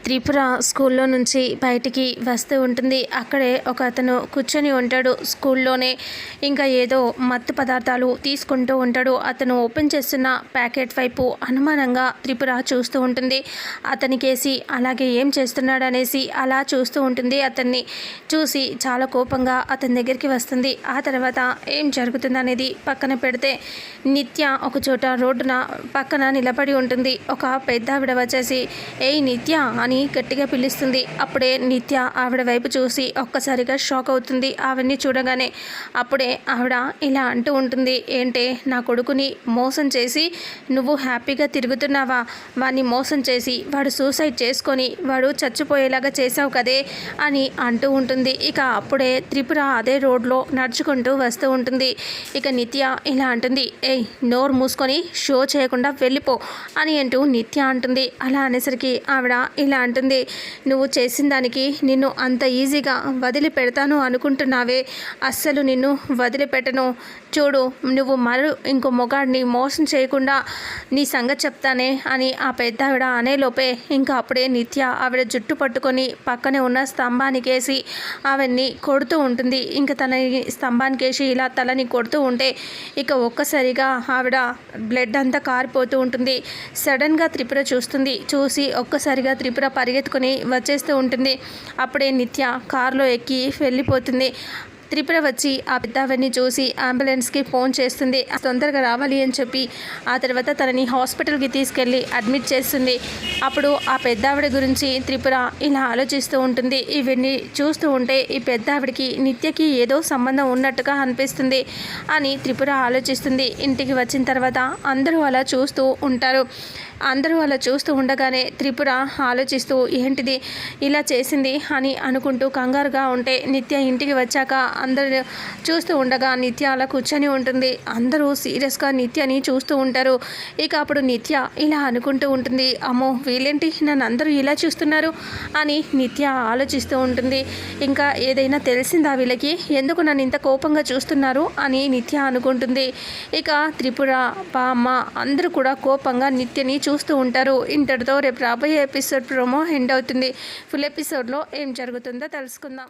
త్రిపుర స్కూల్లో నుంచి బయటికి వస్తూ ఉంటుంది. అక్కడే ఒక అతను కూర్చొని ఉంటాడు స్కూల్లోనే. ఇంకా ఏదో మత్తు పదార్థాలు తీసుకుంటూ ఉంటాడు. అతను ఓపెన్ చేస్తున్న ప్యాకెట్ వైపు అనుమానంగా త్రిపుర చూస్తూ ఉంటుంది. అతనికేసి అలాగే ఏం చేస్తున్నాడు అనేసి అలా చూస్తూ ఉంటుంది. అతన్ని చూసి చాలా కోపంగా అతని దగ్గరికి వస్తుంది. ఆ తర్వాత ఏం జరుగుతుంది అనేది పక్కన పెడితే నిత్య ఒకచోట రోడ్డున పక్కన నిలబడి ఉంటుంది. ఒక పెద్ద ఆవిడ వచ్చేసి ఏయ్ నిత్య అని గట్టిగా పిలుస్తుంది. అప్పుడే నిత్య ఆవిడ వైపు చూసి ఒక్కసారిగా షాక్ అవుతుంది. ఆవిడ్ని చూడగానే అప్పుడే ఆవిడ ఇలా అంటూ ఉంటుంది, ఏంటే నా కొడుకుని మోసం చేసి నువ్వు హ్యాపీగా తిరుగుతున్నావా? వాడిని మోసం చేసి వాడు సూసైడ్ చేసుకొని వాడు చచ్చిపోయేలాగా చేసావు కదే అని అంటూ ఉంటుంది. ఇక అప్పుడే త్రిపుర అదే రోడ్లో నడుచుకుంటూ వస్తూ ఉంటుంది. ఇక నిత్య ఇలా అంటుంది, ఏయ్ నోరు మూసుకొని షో చేయకుండా వెళ్ళిపో అని అంటూ నిత్య అంటుంది. అలా అనేసరికి ఆవిడ ఇలా అంటుంది, నువ్వు చేసిన దానికి నిన్ను అంత ఈజీగా వదిలిపెడతాను అనుకుంటున్నావే? అస్సలు నిన్ను వదిలిపెట్టను. చూడు, నువ్వు ఇంకో మొగాడిని మోసం చేయకుండా నీ సంగతి చెప్తానే అని ఆ పెద్ద ఆవిడ అనేలోపే ఇంకా అప్పుడే నిత్య ఆవిడ జుట్టు పట్టుకొని పక్కనే ఉన్న స్తంభానికేసి ఆవిడ్ని కొడుతూ ఉంటుంది. ఇంకా తన స్తంభానికేసి ఇలా తలని కొడుతూ ఉంటే ఇక ఒక్కసారిగా ఆవిడ బ్లడ్ అంతా కారిపోతూ ఉంటుంది. సడన్గా త్రిపుర చూస్తుంది. చూసి ఒక్కసారిగా త్రిపుర పరిగెత్తుకొని వచ్చేస్తూ ఉంటుంది. అప్పుడే నిత్య కారులో ఎక్కి వెళ్ళిపోతుంది. త్రిపుర వచ్చి ఆ పెద్దావిని చూసి అంబులెన్స్కి ఫోన్ చేస్తుంది. తొందరగా రావాలి అని చెప్పి ఆ తర్వాత తనని హాస్పిటల్కి తీసుకెళ్ళి అడ్మిట్ చేస్తుంది. అప్పుడు ఆ పెద్దావిడ గురించి త్రిపుర ఇలా ఆలోచిస్తూ ఉంటుంది. ఇవన్నీ చూస్తూ ఉంటే ఈ పెద్దావిడికి నిత్యకి ఏదో సంబంధం ఉన్నట్టుగా అనిపిస్తుంది అని త్రిపుర ఆలోచిస్తుంది. ఇంటికి వచ్చిన తర్వాత అందరూ అలా చూస్తూ ఉంటారు. అందరూ అలా చూస్తూ ఉండగానే త్రిపుర ఆలోచిస్తూ ఏంటిది ఇలా చేసింది అని అనుకుంటూ కంగారుగా ఉంటే నిత్య ఇంటికి వచ్చాక అందరూ చూస్తూ ఉండగా నిత్య అలా కూర్చొని ఉంటుంది. అందరూ సీరియస్గా నిత్యని చూస్తూ ఉంటారు. ఇక అప్పుడు నిత్య ఇలా అనుకుంటూ ఉంటుంది, అమ్మో వీళ్ళేంటి నన్ను అందరూ ఇలా చూస్తున్నారు అని నిత్య ఆలోచిస్తూ ఉంటుంది. ఇంకా ఏదైనా తెలిసిందా వీళ్ళకి, ఎందుకు నన్ను ఇంత కోపంగా చూస్తున్నారు అని నిత్య అనుకుంటుంది. ఇక త్రిపుర బామ్మ అందరూ కూడా కోపంగా నిత్యని చూస్తూ ఉంటారు. ఇంతటితో రేపు రాబోయే ఎపిసోడ్ ప్రోమో ఎండ్ అవుతుంది. ఫుల్ ఎపిసోడ్లో ఏం జరుగుతుందో తెలుసుకుందాం.